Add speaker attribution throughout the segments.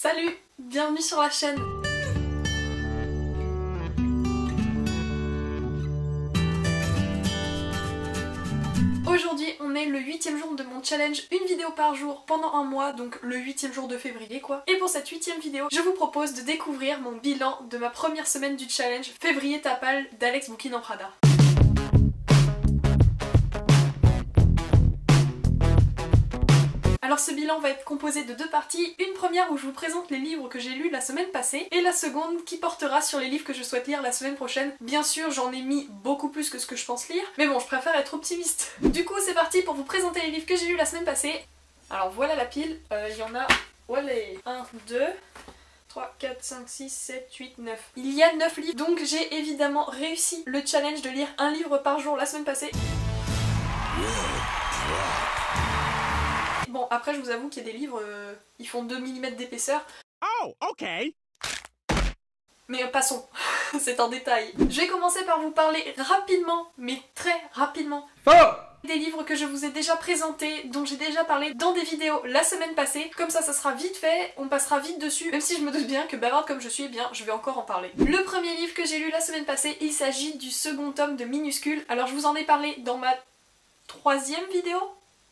Speaker 1: Salut, bienvenue sur la chaîne. Aujourd'hui on est le 8e jour de mon challenge, une vidéo par jour pendant un mois, donc le 8e jour de février quoi. Et pour cette 8e vidéo, je vous propose de découvrir mon bilan de ma première semaine du challenge Février Tapal d'Alex Bouquin en Prada. Alors ce bilan va être composé de deux parties, une première où je vous présente les livres que j'ai lus la semaine passée et la seconde qui portera sur les livres que je souhaite lire la semaine prochaine. Bien sûr j'en ai mis beaucoup plus que ce que je pense lire, mais bon je préfère être optimiste. Du coup c'est parti pour vous présenter les livres que j'ai lus la semaine passée. Alors voilà la pile, il y en a, voilà, 1, 2... 3, 4, 5, 6, 7, 8, 9. Il y a 9 livres, donc j'ai évidemment réussi le challenge de lire un livre par jour la semaine passée. Bon, après je vous avoue qu'il y a des livres, ils font 2 mm d'épaisseur.
Speaker 2: Oh, ok.
Speaker 1: Mais passons, c'est un détail. Je vais commencer par vous parler rapidement, mais très rapidement, des livres que je vous ai déjà présentés, dont j'ai déjà parlé dans des vidéos la semaine passée. Comme ça sera vite fait, on passera vite dessus, même si je me doute bien que bavarde comme je suis, eh bien je vais encore en parler. Le premier livre que j'ai lu la semaine passée, il s'agit du second tome de Minuscule. Alors je vous en ai parlé dans ma 3e vidéo,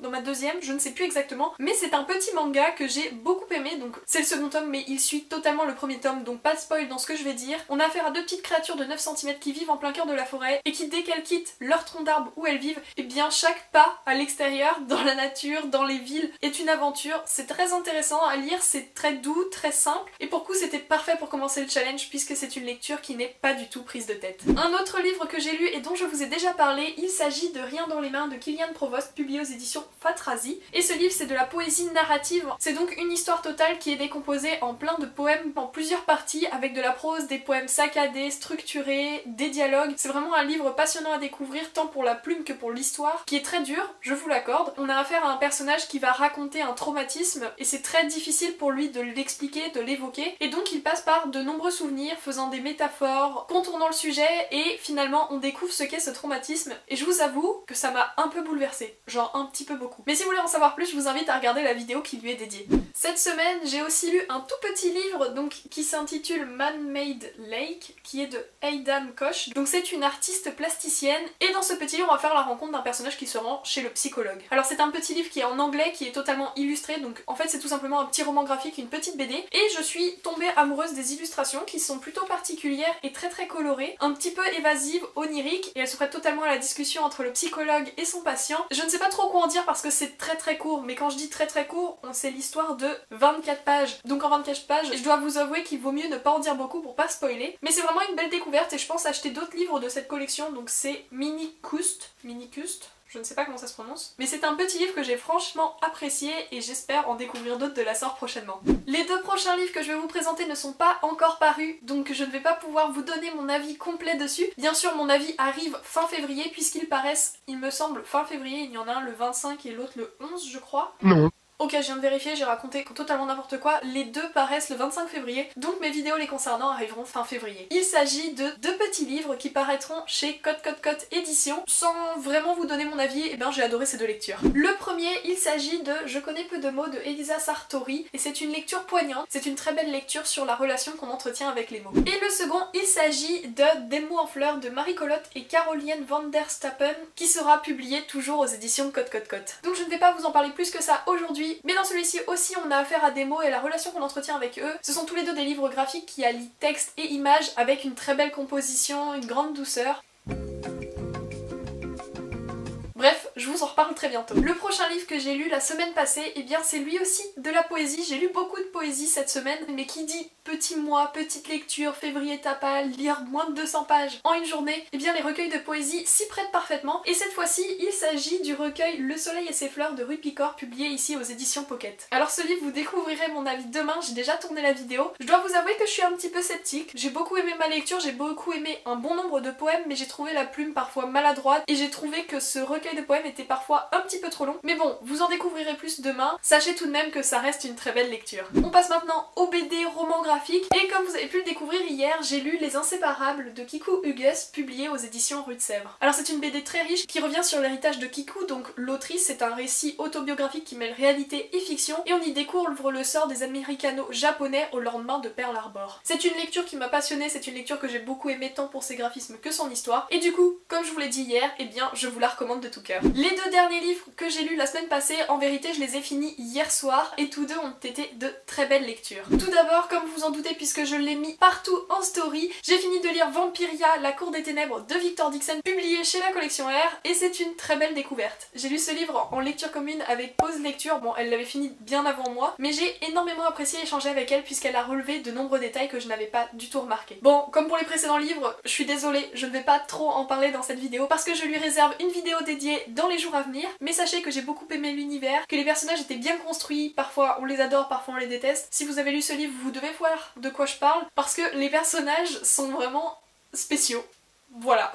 Speaker 1: dans ma 2e, je ne sais plus exactement, mais c'est un petit manga que j'ai beaucoup aimé, donc c'est le second tome mais il suit totalement le premier tome, donc pas de spoil dans ce que je vais dire. On a affaire à deux petites créatures de 9 cm qui vivent en plein cœur de la forêt et qui dès qu'elles quittent leur tronc d'arbre où elles vivent, et bien chaque pas à l'extérieur, dans la nature, dans les villes, est une aventure. C'est très intéressant à lire, c'est très doux, très simple, et pour coup c'était parfait pour commencer le challenge puisque c'est une lecture qui n'est pas du tout prise de tête. Un autre livre que j'ai lu et dont je vous ai déjà parlé, il s'agit de Rien dans les mains de Kilian Provost, publié aux éditions Fatrazi. Et ce livre c'est de la poésie narrative, c'est donc une histoire totale qui est décomposée en plein de poèmes en plusieurs parties avec de la prose, des poèmes saccadés, structurés, des dialogues. C'est vraiment un livre passionnant à découvrir tant pour la plume que pour l'histoire, qui est très dur, je vous l'accorde. On a affaire à un personnage qui va raconter un traumatisme et c'est très difficile pour lui de l'expliquer, de l'évoquer, et donc il passe par de nombreux souvenirs, faisant des métaphores, contournant le sujet, et finalement on découvre ce qu'est ce traumatisme, et je vous avoue que ça m'a un peu bouleversée, genre un petit peu beaucoup. Mais si vous voulez en savoir plus, je vous invite à regarder la vidéo qui lui est dédiée. Cette semaine, j'ai aussi lu un tout petit livre donc qui s'intitule Man-Made Lake, qui est de Aidan Koch. Donc c'est une artiste plasticienne, et dans ce petit livre, on va faire la rencontre d'un personnage qui se rend chez le psychologue. Alors c'est un petit livre qui est en anglais, qui est totalement illustré, donc en fait c'est tout simplement un petit roman graphique, une petite BD, et je suis tombée amoureuse des illustrations qui sont plutôt particulières et très très colorées, un petit peu évasives, oniriques, et elles se prêtent totalement à la discussion entre le psychologue et son patient. Je ne sais pas trop quoi en dire parce que c'est très très court, mais quand je dis très très court, c'est l'histoire de 24 pages. Donc en 24 pages, je dois vous avouer qu'il vaut mieux ne pas en dire beaucoup pour pas spoiler, mais c'est vraiment une belle découverte et je pense acheter d'autres livres de cette collection, donc c'est Minikust, je ne sais pas comment ça se prononce, mais c'est un petit livre que j'ai franchement apprécié et j'espère en découvrir d'autres de la sorte prochainement. Les deux prochains livres que je vais vous présenter ne sont pas encore parus, donc je ne vais pas pouvoir vous donner mon avis complet dessus. Bien sûr mon avis arrive fin février puisqu'ils paraissent, il me semble, fin février, il y en a un le 25 et l'autre le 11 je crois. Non. Ok, je viens de vérifier, j'ai raconté totalement n'importe quoi, les deux paraissent le 25 février, donc mes vidéos les concernant arriveront fin février. Il s'agit de deux petits livres qui paraîtront chez Cote Édition. Sans vraiment vous donner mon avis, eh ben j'ai adoré ces deux lectures. Le premier, il s'agit de Je connais peu de mots de Elisa Sartori, et c'est une lecture poignante, c'est une très belle lecture sur la relation qu'on entretient avec les mots. Et le second, il s'agit de Des mots en fleurs de Marie Colotte et Caroline van der Stappen, qui sera publié toujours aux éditions Cote. Donc je ne vais pas vous en parler plus que ça aujourd'hui, mais dans celui-ci aussi on a affaire à des mots et la relation qu'on entretient avec eux. Ce sont tous les deux des livres graphiques qui allient texte et images avec une très belle composition, une grande douceur. Bref, je vous en reparle très bientôt. Le prochain livre que j'ai lu la semaine passée, eh bien c'est lui aussi de la poésie. J'ai lu beaucoup de poésie cette semaine, mais qui dit petit mois, petite lecture, février tapal, lire moins de 200 pages en une journée, eh bien les recueils de poésie s'y prêtent parfaitement. Et cette fois-ci, il s'agit du recueil Le Soleil et ses fleurs de Rue Picor, publié ici aux éditions Pocket. Alors ce livre, vous découvrirez mon avis demain, j'ai déjà tourné la vidéo. Je dois vous avouer que je suis un petit peu sceptique. J'ai beaucoup aimé ma lecture, j'ai beaucoup aimé un bon nombre de poèmes, mais j'ai trouvé la plume parfois maladroite, et j'ai trouvé que ce recueil de poèmes même été parfois un petit peu trop long. Mais bon, vous en découvrirez plus demain. Sachez tout de même que ça reste une très belle lecture. On passe maintenant au BD roman graphique. Et comme vous avez pu le découvrir hier, j'ai lu Les Inséparables de Kiku Hugues, publié aux éditions Rue de Sèvres. Alors c'est une BD très riche qui revient sur l'héritage de Kiku, donc l'autrice. C'est un récit autobiographique qui mêle réalité et fiction. Et on y découvre le sort des américano-japonais au lendemain de Pearl Harbor. C'est une lecture qui m'a passionnée, c'est une lecture que j'ai beaucoup aimée tant pour ses graphismes que son histoire. Et du coup, comme je vous l'ai dit hier, eh bien je vous la recommande de tout cœur. Les deux derniers livres que j'ai lus la semaine passée, en vérité je les ai finis hier soir et tous deux ont été de très belles lectures. Tout d'abord, comme vous en doutez puisque je l'ai mis partout en story, j'ai fini de lire Vampiria, la cour des ténèbres de Victor Dixon, publié chez la collection R, et c'est une très belle découverte. J'ai lu ce livre en lecture commune avec pause lecture, bon elle l'avait fini bien avant moi, mais j'ai énormément apprécié échanger avec elle puisqu'elle a relevé de nombreux détails que je n'avais pas du tout remarqué. Bon, comme pour les précédents livres, je suis désolée, je ne vais pas trop en parler dans cette vidéo parce que je lui réserve une vidéo dédiée dans les jours à venir, mais sachez que j'ai beaucoup aimé l'univers, que les personnages étaient bien construits, parfois on les adore, parfois on les déteste. Si vous avez lu ce livre, vous devez voir de quoi je parle parce que les personnages sont vraiment spéciaux. Voilà.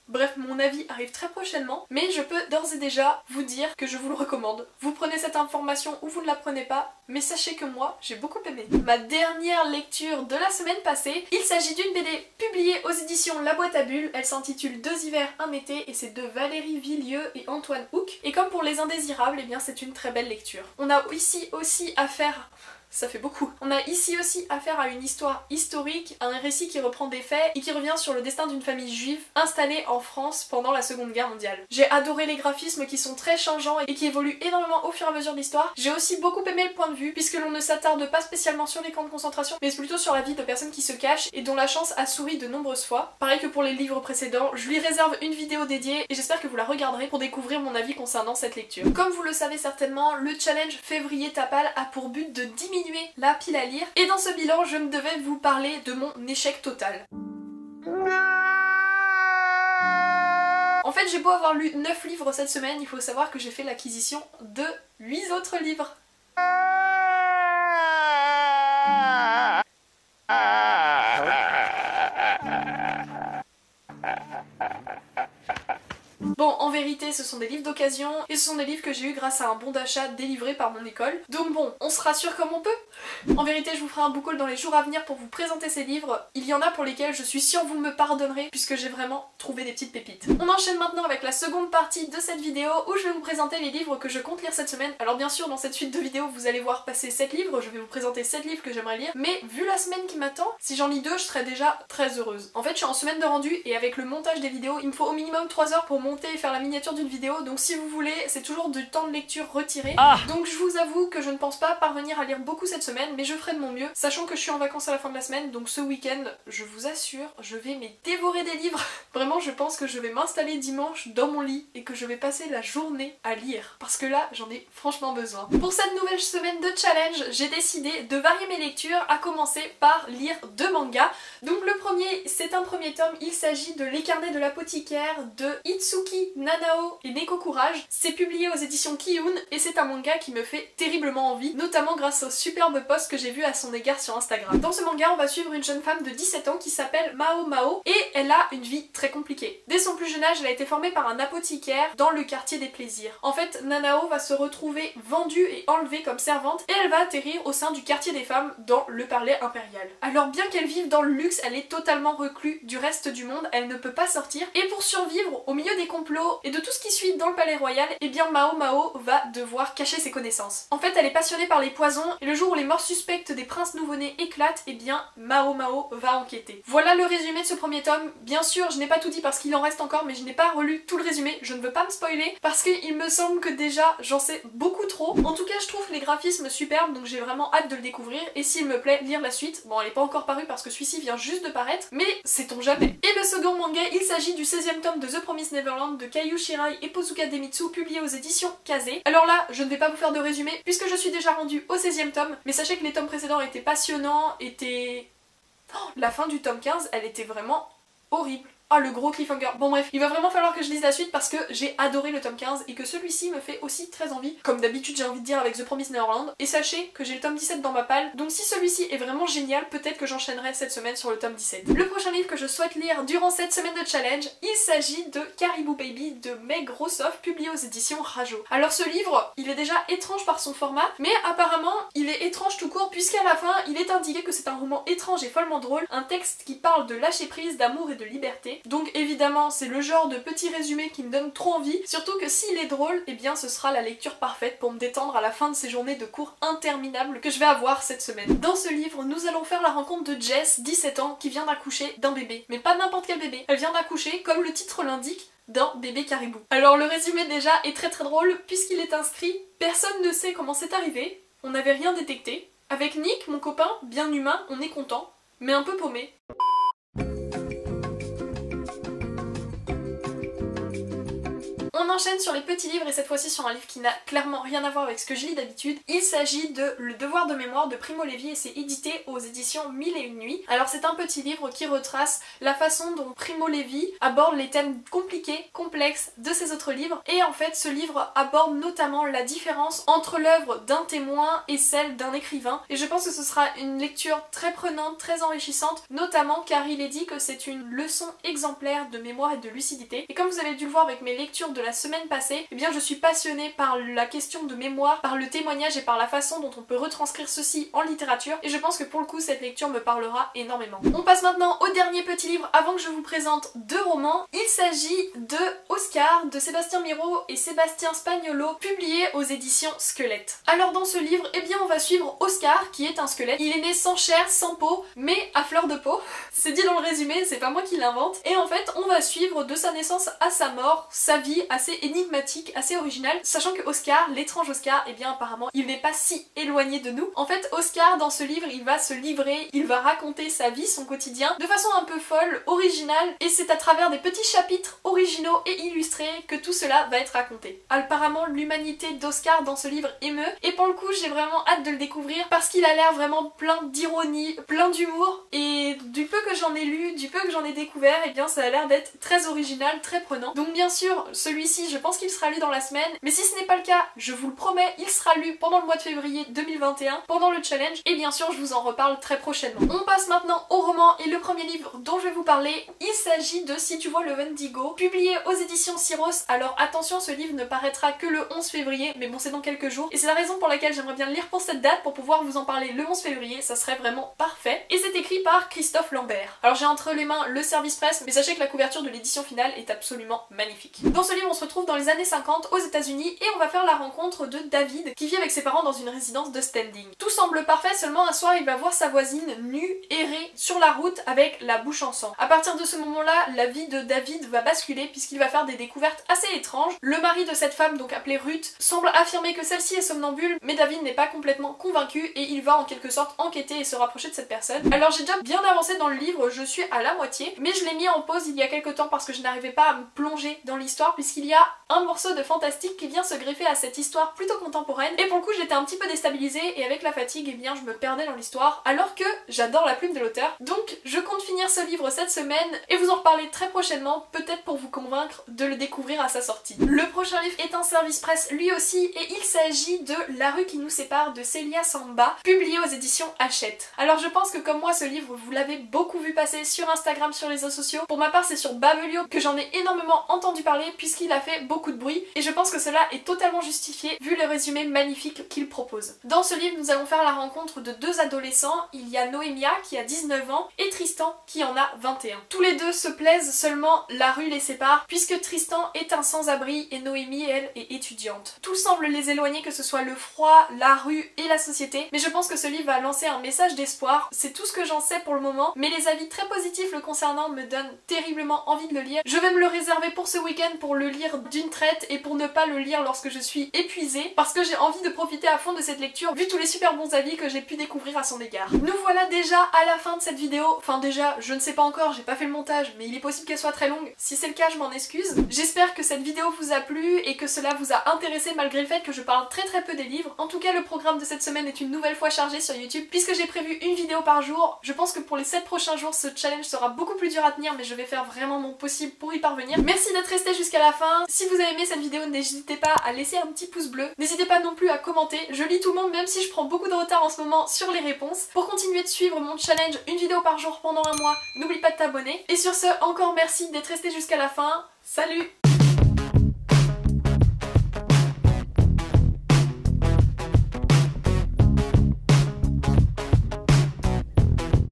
Speaker 1: Bref, mon avis arrive très prochainement, mais je peux d'ores et déjà vous dire que je vous le recommande. Vous prenez cette information ou vous ne la prenez pas, mais sachez que moi, j'ai beaucoup aimé. Ma dernière lecture de la semaine passée, il s'agit d'une BD publiée aux éditions La Boîte à Bulles. Elle s'intitule Deux hivers, un été, et c'est de Valérie Villieu et Antoine Houck. Et comme pour Les Indésirables, eh bien c'est une très belle lecture. On a ici aussi affaire... Ça fait beaucoup. On a ici aussi affaire à une histoire historique, à un récit qui reprend des faits et qui revient sur le destin d'une famille juive installée en France pendant la Seconde Guerre mondiale. J'ai adoré les graphismes qui sont très changeants et qui évoluent énormément au fur et à mesure de l'histoire. J'ai aussi beaucoup aimé le point de vue puisque l'on ne s'attarde pas spécialement sur les camps de concentration mais plutôt sur la vie de personnes qui se cachent et dont la chance a souri de nombreuses fois. Pareil que pour les livres précédents, je lui réserve une vidéo dédiée et j'espère que vous la regarderez pour découvrir mon avis concernant cette lecture. Comme vous le savez certainement, le challenge Février Tapal a pour but de diminuer la pile à lire et dans ce bilan je me devais vous parler de mon échec total. En fait j'ai beau avoir lu 9 livres cette semaine, il faut savoir que j'ai fait l'acquisition de 8 autres livres. Bon, en vérité, ce sont des livres d'occasion et ce sont des livres que j'ai eu grâce à un bon d'achat délivré par mon école. Donc bon, on se rassure comme on peut. En vérité, je vous ferai un book haul dans les jours à venir pour vous présenter ces livres. Il y en a pour lesquels je suis sûre vous me pardonnerez puisque j'ai vraiment trouvé des petites pépites. On enchaîne maintenant avec la seconde partie de cette vidéo où je vais vous présenter les livres que je compte lire cette semaine. Alors bien sûr, dans cette suite de vidéos, vous allez voir passer 7 livres, je vais vous présenter 7 livres que j'aimerais lire, mais vu la semaine qui m'attend, si j'en lis 2, je serais déjà très heureuse. En fait, je suis en semaine de rendu et avec le montage des vidéos, il me faut au minimum 3 heures pour monter et faire la miniature d'une vidéo, donc si vous voulez, c'est toujours du temps de lecture retiré. Donc je vous avoue que je ne pense pas parvenir à lire beaucoup cette semaine, mais je ferai de mon mieux, sachant que je suis en vacances à la fin de la semaine, donc ce week-end, je vous assure, je vais dévorer des livres. Vraiment, je pense que je vais m'installer dimanche dans mon lit et que je vais passer la journée à lire, parce que là, j'en ai franchement besoin. Pour cette nouvelle semaine de challenge, j'ai décidé de varier mes lectures, à commencer par lire 2 mangas. Donc le premier, c'est un premier tome, il s'agit de Les Carnets de l'apothicaire de Itsuki Nanao et Neko Courage. C'est publié aux éditions Kiyun et c'est un manga qui me fait terriblement envie, notamment grâce au superbe post que j'ai vu à son égard sur Instagram. Dans ce manga, on va suivre une jeune femme de 17 ans qui s'appelle Mao Mao et elle a une vie très compliquée. Dès son plus jeune âge, elle a été formée par un apothicaire dans le quartier des plaisirs. En fait, Nanao va se retrouver vendue et enlevée comme servante et elle va atterrir au sein du quartier des femmes dans le palais impérial. Alors bien qu'elle vive dans le luxe, elle est totalement reclue du reste du monde, elle ne peut pas sortir et pour survivre au milieu des complots et de tout ce qui suit dans le palais royal, eh bien Mao Mao va devoir cacher ses connaissances. En fait, elle est passionnée par les poisons et le jour où les morts suspectes des princes nouveau-nés éclatent, eh bien Mao Mao va enquêter. Voilà le résumé de ce premier tome. Bien sûr, je n'ai pas tout dit parce qu'il en reste encore, mais je n'ai pas relu tout le résumé, je ne veux pas me spoiler parce qu'il me semble que déjà j'en sais beaucoup trop. En tout cas, je trouve les graphismes superbes, donc j'ai vraiment hâte de le découvrir et s'il me plaît, lire la suite. Bon, elle n'est pas encore parue parce que celui-ci vient juste de paraître, mais sait-on jamais. Et le second manga, il s'agit du 16e tome de The Promised Neverland de Kaiyu Shirai et Pozuka Demitsu, publié aux éditions Kaze. Alors là, je ne vais pas vous faire de résumé puisque je suis déjà rendue au 16e tome, mais sachez que les tomes précédents étaient passionnants, la fin du tome 15, elle était vraiment horrible. Ah, le gros cliffhanger. Bon bref, il va vraiment falloir que je lise la suite parce que j'ai adoré le tome 15 et que celui-ci me fait aussi très envie. Comme d'habitude j'ai envie de dire avec The Promised Neverland. Et sachez que j'ai le tome 17 dans ma palle, donc si celui-ci est vraiment génial, peut-être que j'enchaînerai cette semaine sur le tome 17. Le prochain livre que je souhaite lire durant cette semaine de challenge, il s'agit de Caribou Baby de Meg Rossoff, publié aux éditions Rajo. Alors ce livre, il est déjà étrange par son format, mais apparemment il est étrange tout court puisqu'à la fin il est indiqué que c'est un roman étrange et follement drôle, un texte qui parle de lâcher prise, d'amour et de liberté. Donc évidemment c'est le genre de petit résumé qui me donne trop envie, surtout que s'il est drôle, eh bien ce sera la lecture parfaite pour me détendre à la fin de ces journées de cours interminables que je vais avoir cette semaine. Dans ce livre, nous allons faire la rencontre de Jess, 17 ans, qui vient d'accoucher d'un bébé. Mais pas n'importe quel bébé, elle vient d'accoucher, comme le titre l'indique, d'un bébé caribou. Alors le résumé déjà est très drôle puisqu'il est inscrit « Personne ne sait comment c'est arrivé, on n'avait rien détecté. Avec Nick, mon copain, bien humain, on est content, mais un peu paumé. » On enchaîne sur les petits livres et cette fois-ci sur un livre qui n'a clairement rien à voir avec ce que je lis d'habitude. Il s'agit de Le devoir de mémoire de Primo Levi et c'est édité aux éditions 1001 nuits. Alors c'est un petit livre qui retrace la façon dont Primo Levi aborde les thèmes compliqués, complexes de ses autres livres et en fait ce livre aborde notamment la différence entre l'œuvre d'un témoin et celle d'un écrivain et je pense que ce sera une lecture très prenante, très enrichissante, notamment car il est dit que c'est une leçon exemplaire de mémoire et de lucidité et comme vous avez dû le voir avec mes lectures de la semaine passée, eh bien je suis passionnée par la question de mémoire, par le témoignage et par la façon dont on peut retranscrire ceci en littérature et je pense que pour le coup cette lecture me parlera énormément. On passe maintenant au dernier petit livre avant que je vous présente deux romans. Il s'agit de Oscar de Sébastien Miro et Sébastien Spagnolo, publié aux éditions Squelette. Alors dans ce livre, eh bien on va suivre Oscar qui est un squelette. Il est né sans chair, sans peau, mais à fleur de peau. C'est dit dans le résumé, c'est pas moi qui l'invente. Et en fait on va suivre de sa naissance à sa mort, sa vie assez énigmatique, assez originale, sachant que Oscar, l'étrange Oscar, eh bien apparemment il n'est pas si éloigné de nous. En fait Oscar dans ce livre il va se livrer, il va raconter sa vie, son quotidien, de façon un peu folle, originale, et c'est à travers des petits chapitres originaux et illustrés que tout cela va être raconté. Apparemment l'humanité d'Oscar dans ce livre émeut, et pour le coup j'ai vraiment hâte de le découvrir parce qu'il a l'air vraiment plein d'ironie, plein d'humour, et du peu que j'en ai lu, du peu que j'en ai découvert, eh bien ça a l'air d'être très original, très prenant. Donc bien sûr, celui-ci je pense qu'il sera lu dans la semaine, mais si ce n'est pas le cas, je vous le promets, il sera lu pendant le mois de février 2021, pendant le challenge, et bien sûr je vous en reparle très prochainement. On passe maintenant au roman, et le premier livre dont je vais vous parler, il s'agit de Si tu vois le Wendigo, publié aux éditions Syros. Alors attention, ce livre ne paraîtra que le 11 février, mais bon c'est dans quelques jours, et c'est la raison pour laquelle j'aimerais bien le lire pour cette date, pour pouvoir vous en parler le 11 février, ça serait vraiment parfait. Et c'est écrit par Christophe Lambert. Alors j'ai entre les mains le service presse, mais sachez que la couverture de l'édition finale est absolument magnifique. Dans ce livre on se retrouve dans les années 50 aux États-Unis et on va faire la rencontre de David qui vit avec ses parents dans une résidence de standing. Tout semble parfait, seulement un soir il va voir sa voisine nue errer sur la route avec la bouche en sang. À partir de ce moment-là, la vie de David va basculer puisqu'il va faire des découvertes assez étranges. Le mari de cette femme, donc appelée Ruth, semble affirmer que celle-ci est somnambule, mais David n'est pas complètement convaincu et il va en quelque sorte enquêter et se rapprocher de cette personne. Alors j'ai déjà bien avancé dans le livre, je suis à la moitié, mais je l'ai mis en pause il y a quelques temps parce que je n'arrivais pas à me plonger dans l'histoire puisqu'il y a un morceau de fantastique qui vient se greffer à cette histoire plutôt contemporaine et pour le coup j'étais un petit peu déstabilisée et avec la fatigue eh bien je me perdais dans l'histoire alors que j'adore la plume de l'auteur. Donc je compte finir ce livre cette semaine et vous en reparler très prochainement, peut-être pour vous convaincre de le découvrir à sa sortie. Le prochain livre est un service presse lui aussi et il s'agit de La rue qui nous sépare de Célia Samba, publié aux éditions Hachette. Alors je pense que comme moi ce livre vous l'avez beaucoup vu passer sur Instagram, sur les réseaux sociaux. Pour ma part c'est sur Babelio que j'en ai énormément entendu parler puisqu'il a fait beaucoup de bruit et je pense que cela est totalement justifié vu le résumé magnifique qu'il propose. Dans ce livre nous allons faire la rencontre de deux adolescents, il y a Noémia qui a 19 ans et Tristan qui en a 21. Tous les deux se plaisent, seulement la rue les sépare puisque Tristan est un sans-abri et Noémie elle est étudiante. Tout semble les éloigner, que ce soit le froid, la rue et la société, mais je pense que ce livre va lancer un message d'espoir, c'est tout ce que j'en sais pour le moment, mais les avis très positifs le concernant me donnent terriblement envie de le lire. Je vais me le réserver pour ce week-end pour le lire lire d'une traite et pour ne pas le lire lorsque je suis épuisée, parce que j'ai envie de profiter à fond de cette lecture vu tous les super bons avis que j'ai pu découvrir à son égard. Nous voilà déjà à la fin de cette vidéo, enfin déjà je ne sais pas encore, j'ai pas fait le montage, mais il est possible qu'elle soit très longue. Si c'est le cas, je m'en excuse. J'espère que cette vidéo vous a plu et que cela vous a intéressé malgré le fait que je parle très peu des livres. En tout cas, le programme de cette semaine est une nouvelle fois chargé sur YouTube puisque j'ai prévu une vidéo par jour. Je pense que pour les 7 prochains jours, ce challenge sera beaucoup plus dur à tenir, mais je vais faire vraiment mon possible pour y parvenir. Merci d'être resté jusqu'à la fin. Si vous avez aimé cette vidéo, n'hésitez pas à laisser un petit pouce bleu. N'hésitez pas non plus à commenter. Je lis tout le monde même si je prends beaucoup de retard en ce moment sur les réponses. Pour continuer de suivre mon challenge, une vidéo par jour pendant un mois, n'oublie pas de t'abonner. Et sur ce, encore merci d'être resté jusqu'à la fin. Salut!